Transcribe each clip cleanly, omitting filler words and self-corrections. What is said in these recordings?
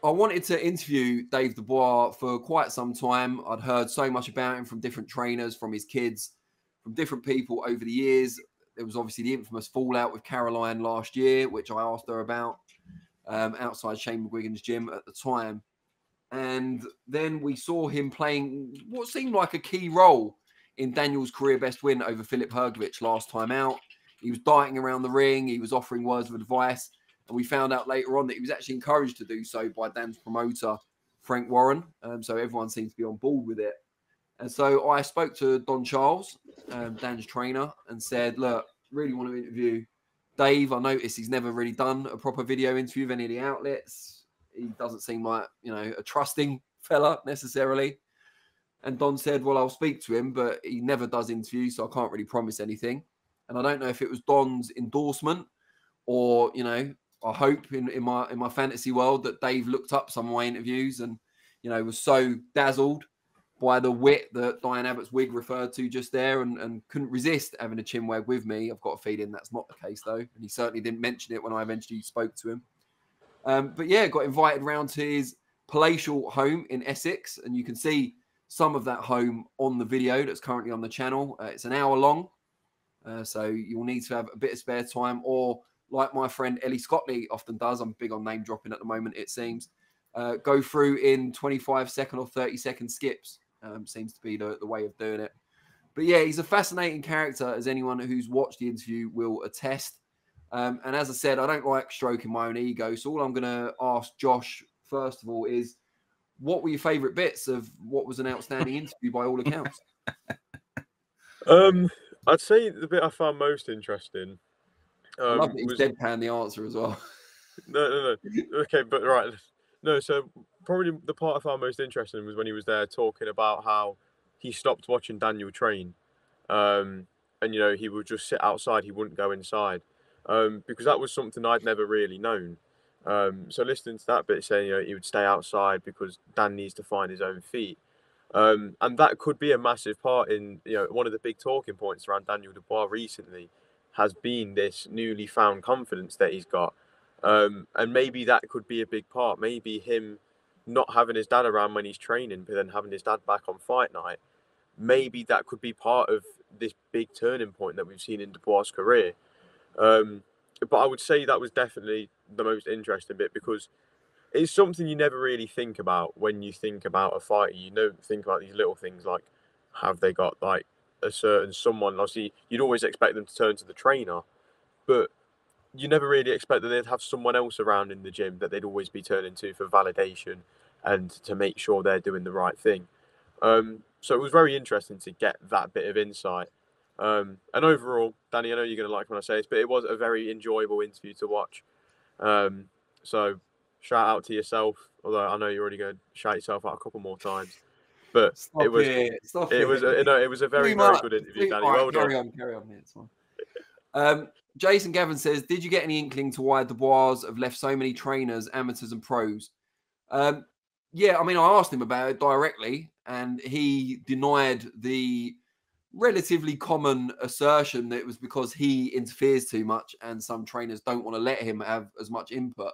I wanted to interview Dave Dubois for quite some time. I'd heard so much about him from different trainers, from his kids, from different people over the years. There was obviously the infamous fallout with Caroline last year, which I asked her about outside Shane McGuigan's gym at the time. And then we saw him playing what seemed like a key role in Daniel's career best win over Filip Hrgovic last time out. He was darting around the ring. He was offering words of advice. And we found out later on that he was actually encouraged to do so by Dan's promoter, Frank Warren. So everyone seems to be on board with it. And so I spoke to Don Charles, Dan's trainer, and said, look, really want to interview Dave. I noticed he's never really done a proper video interview of any of the outlets. He doesn't seem like, a trusting fella necessarily. And Don said, well, I'll speak to him, but he never does interviews, so I can't really promise anything. And I don't know if it was Don's endorsement or, I hope in my fantasy world that Dave looked up some of my interviews and, was so dazzled by the wit that Diane Abbott's wig referred to just there and couldn't resist having a chinwag with me. I've got a feeling that's not the case, though. And he certainly didn't mention it when I eventually spoke to him. But yeah, got invited round to his palatial home in Essex. And you can see some of that home on the video that's currently on the channel. It's an hour long. So you'll need to have a bit of spare time, or like my friend Ellie Scottley often does, I'm big on name dropping at the moment, it seems, go through in 25-second or 30-second skips. Seems to be the way of doing it. But yeah, he's a fascinating character, as anyone who's watched the interview will attest. And as I said, I don't like stroking my own ego. So all I'm going to ask Josh, first of all, is what were your favourite bits of what was an outstanding interview by all accounts? I'd say the bit I found most interesting. I love that he's deadpan the answer as well. No. Okay, but right. No, so probably the part I found most interesting was when he was there talking about how he stopped watching Daniel train. And, he would just sit outside. He wouldn't go inside. Because that was something I'd never really known. So listening to that bit saying, he would stay outside because Dan needs to find his own feet. And that could be a massive part in, one of the big talking points around Daniel Dubois recently has been this newly found confidence that he's got. And maybe that could be a big part. Maybe him not having his dad around when he's training, but then having his dad back on fight night. Maybe that could be part of this big turning point that we've seen in Dubois' career. But I would say that was definitely the most interesting bit, because it's something you never really think about when you think about a fighter. You don't think about these little things like, have they got like a certain someone? Obviously, you'd always expect them to turn to the trainer, but you never really expect that they'd have someone else around in the gym that they'd always be turning to for validation and to make sure they're doing the right thing. So it was very interesting to get that bit of insight. And overall, Danny, I know you're going to like when I say this, but it was a very enjoyable interview to watch. So shout out to yourself, although I know you're already going to shout yourself out a couple more times. But it was a very, very good interview, Danny. Well done. Carry on. It's fine. Jason Gavin says, did you get any inkling to why Dubois have left so many trainers, amateurs and pros? Yeah, I mean, I asked him about it directly, and he denied the relatively common assertion that it was because he interferes too much and some trainers don't want to let him have as much input.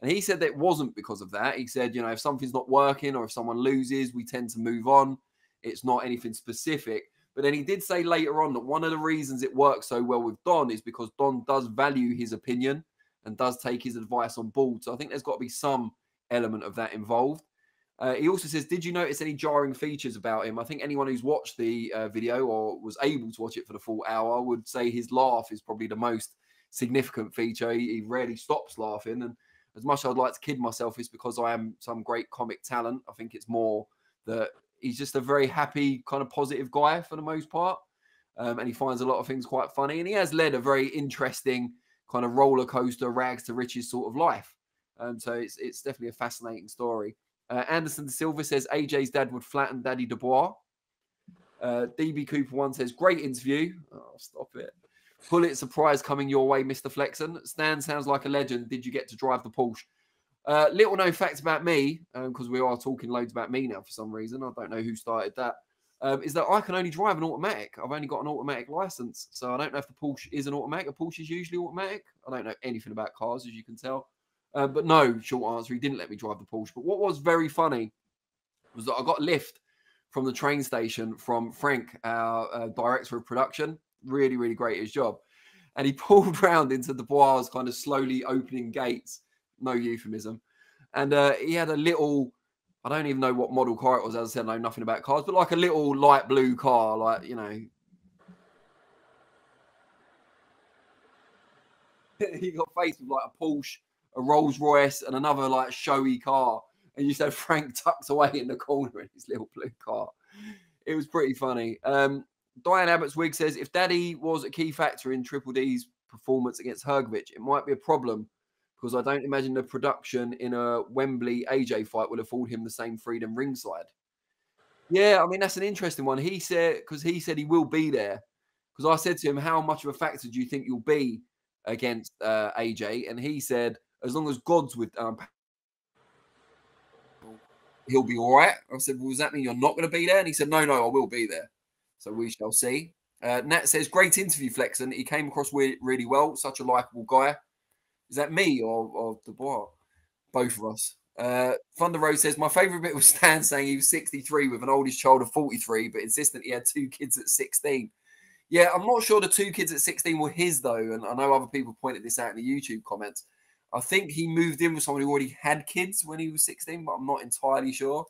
And he said that it wasn't because of that. He said, if something's not working or if someone loses, we tend to move on. It's not anything specific. But then he did say later on that one of the reasons it works so well with Don is because Don does value his opinion and does take his advice on board. So I think there's got to be some element of that involved. He also says, did you notice any jarring features about him? I think anyone who's watched the video or was able to watch it for the full hour would say his laugh is probably the most significant feature. He rarely stops laughing. And as much as I'd like to kid myself, it's because I am some great comic talent. I think it's more that he's just a very happy, kind of positive guy for the most part. And he finds a lot of things quite funny. And he has led a very interesting kind of roller coaster, rags to riches sort of life. So it's definitely a fascinating story. Anderson De Silva says AJ's dad would flatten Daddy Dubois. DB Cooper 1 says, great interview. Oh, stop it. Pulitzer Prize coming your way, Mr. Flexen. Stan sounds like a legend. Did you get to drive the Porsche? Little known fact about me, because we are talking loads about me now for some reason. I don't know who started that. Is that I can only drive an automatic. I've only got an automatic license. So I don't know if the Porsche is an automatic. A Porsche is usually automatic. I don't know anything about cars, as you can tell. But no, short answer, he didn't let me drive the Porsche. But what was very funny was that I got a lift from the train station from Frank, our director of production. Really, really great at his job. And he pulled round into Dubois' kind of slowly opening gates. No euphemism. And he had a little, I don't even know what model car it was. As I said, I know nothing about cars, but like a little light blue car, like, you know. He got faced with like a Porsche, a Rolls Royce, and another like showy car. And you said Frank tucked away in the corner in his little blue car. It was pretty funny. Diane Abbott's wig says, if Daddy was a key factor in Triple D's performance against Hrgovic, it might be a problem because I don't imagine the production in a Wembley AJ fight will afford him the same freedom ringside. Yeah, I mean, that's an interesting one. He said, because he said he will be there. Because I said to him, how much of a factor do you think you'll be against AJ? And he said, as long as God's with he'll be all right. I said, well, does that mean you're not going to be there? And he said, no, I will be there. So we shall see. Nat says, great interview, Flexen. He came across really well. Such a likable guy. Is that me or Dubois? Both of us. Thunder Rose says, my favourite bit was Stan saying he was 63 with an oldest child of 43, but insistent he had 2 kids at 16. Yeah, I'm not sure the 2 kids at 16 were his, though. And I know other people pointed this out in the YouTube comments. I think he moved in with someone who already had kids when he was 16, but I'm not entirely sure.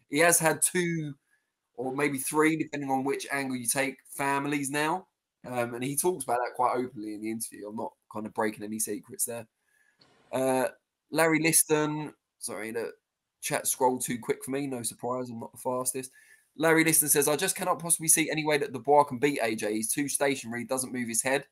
He has had 2 or maybe 3, depending on which angle you take, families now. And he talks about that quite openly in the interview. I'm not kind of breaking any secrets there. Larry Liston, sorry, the chat scrolled too quick for me. No surprise, I'm not the fastest. Larry Liston says, I just cannot possibly see any way that Dubois can beat AJ. He's too stationary, doesn't move his head.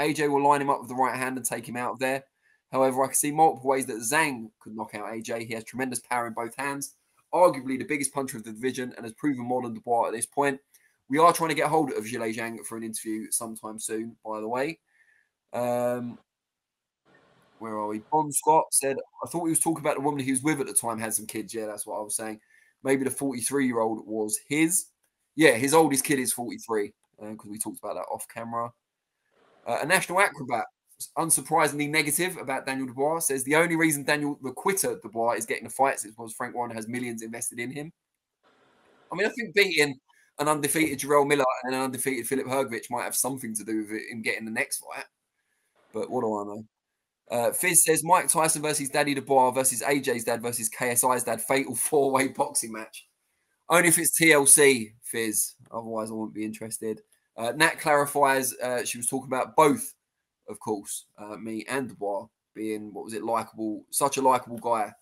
AJ will line him up with the right hand and take him out of there. However, I can see multiple ways that Zhang could knock out AJ. He has tremendous power in both hands, arguably the biggest puncher of the division, and has proven more than Dubois at this point. We are trying to get hold of Zhilei Zhang for an interview sometime soon, by the way. Where are we? Bon Scott said, I thought he was talking about the woman he was with at the time had some kids. Yeah, that's what I was saying. Maybe the 43-year-old was his. Yeah, his oldest kid is 43, because we talked about that off camera. A national acrobat, unsurprisingly negative about Daniel Dubois, says the only reason Daniel, the quitter Dubois, is getting the fights is because Frank Warren has millions invested in him. I mean, I think beating an undefeated Jarrell Miller and an undefeated Philip Hrgovic might have something to do with it in getting the next fight. But what do I know? Fizz says Mike Tyson versus Daddy Dubois versus AJ's dad versus KSI's dad, fatal 4-way boxing match. Only if it's TLC, Fizz. Otherwise, I won't be interested. Nat clarifies she was talking about both, of course, me and Dubois being, what was it, likable, such a likable guy.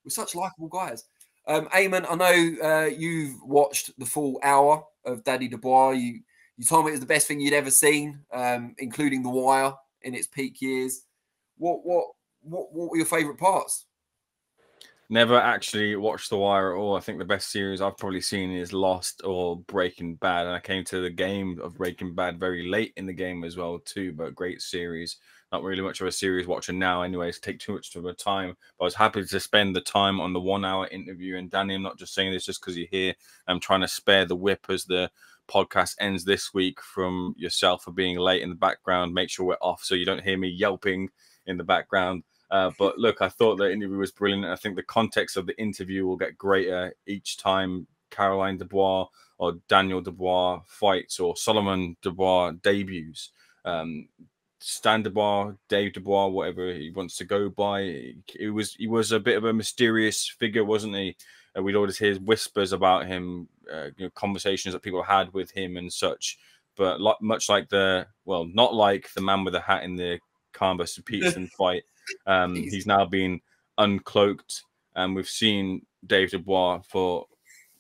We're such likable guys. Eamon, I know you've watched the full hour of Daddy Dubois. You told me it was the best thing you'd ever seen, including The Wire in its peak years. What were your favourite parts? Never actually watched The Wire at all. I think the best series I've probably seen is Lost or Breaking Bad. And I came to the game of Breaking Bad very late in the game as well, too. But great series. Not really much of a series watcher now, anyways. Take too much of a time. But I was happy to spend the time on the 1-hour interview. And Danny, I'm not just saying this just because you're here. I'm trying to spare the whip as the podcast ends this week from yourself for being late in the background. Make sure we're off so you don't hear me yelping in the background. But look, I thought the interview was brilliant. I think the context of the interview will get greater each time Caroline Dubois or Daniel Dubois fights or Solomon Dubois debuts. Stan Dubois, Dave Dubois, whatever he wants to go by. He was a bit of a mysterious figure, wasn't he? We'd always hear whispers about him, conversations that people had with him and such. But much like not like the man with the hat in the Khan versus Peterson fight. He's now been uncloaked, and we've seen Dave Dubois for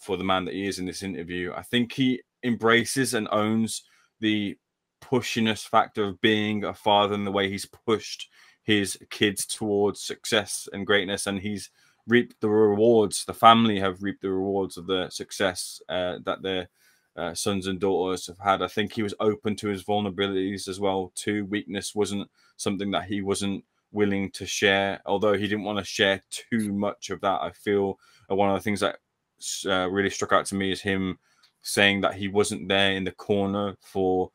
the man that he is in this interview. I think he embraces and owns the pushiness factor of being a father and the way he's pushed his kids towards success and greatness, and he's reaped the rewards. The family have reaped the rewards of the success that their sons and daughters have had. I think he was open to his vulnerabilities as well too. Weakness wasn't something that he wasn't willing to share, although he didn't want to share too much of that. I feel one of the things that really struck out to me is him saying that he wasn't there in the corner for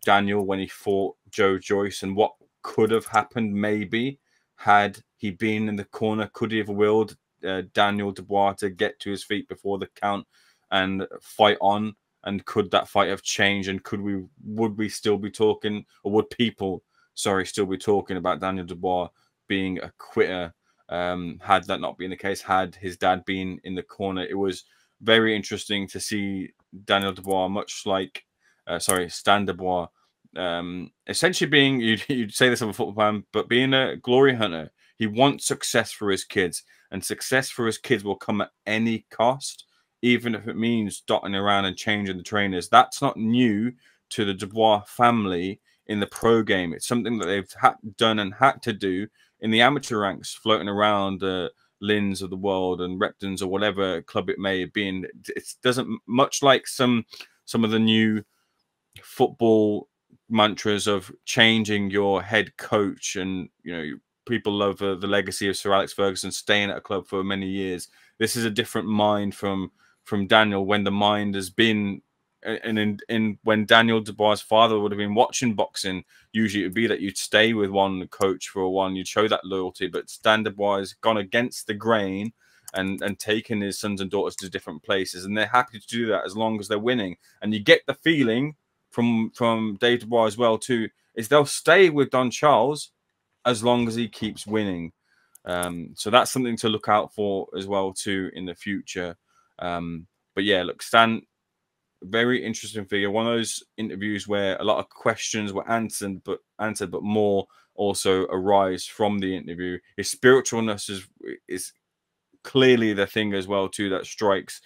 Daniel when he fought Joe Joyce and what could have happened maybe. Had he been in the corner, could he have willed Daniel Dubois to get to his feet before the count and fight on? And could that fight have changed? And would we still be talking, or would people, sorry, still be talking about Daniel Dubois being a quitter? Had that not been the case, had his dad been in the corner? It was very interesting to see Daniel Dubois, much like, Stan Dubois, essentially being, you'd say this of a football fan, but being a glory hunter. He wants success for his kids, and success for his kids will come at any cost, even if it means dotting around and changing the trainers. That's not new to the Dubois family in the pro game. It's something that they've done and had to do in the amateur ranks, floating around the Linz of the world and Reptons or whatever club it may have been. It doesn't, much like some of the new football mantras of changing your head coach, and people love the legacy of Sir Alex Ferguson staying at a club for many years. This is a different mind from Daniel, when the mind has been, and when Daniel Dubois' father would have been watching boxing, usually it would be that you'd stay with one coach for a while, you'd show that loyalty. But Stan Dubois has gone against the grain and taken his sons and daughters to different places, and they're happy to do that as long as they're winning. And you get the feeling from Dave Dubois as well too, is they'll stay with Don Charles as long as he keeps winning. So that's something to look out for as well too in the future. But yeah, look, Stan, very interesting figure. One of those interviews where a lot of questions were answered, but more also arise from the interview. His spiritualness is clearly the thing as well too that strikes,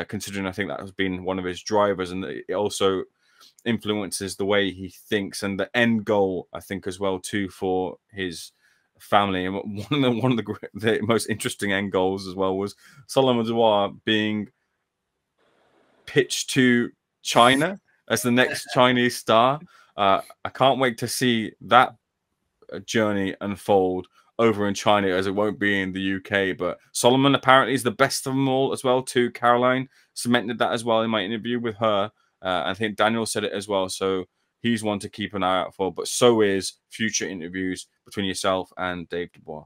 considering I think that has been one of his drivers, and it also influences the way he thinks and the end goal, I think, as well too, for his family. And one of the most interesting end goals as well was Solomon Dubois being pitched to China as the next Chinese star. I can't wait to see that journey unfold over in China, as it won't be in the UK. But Solomon apparently is the best of them all as well too. Caroline cemented that as well in my interview with her. I think Daniel said it as well. So he's one to keep an eye out for. But so is future interviews between yourself and Dave Dubois.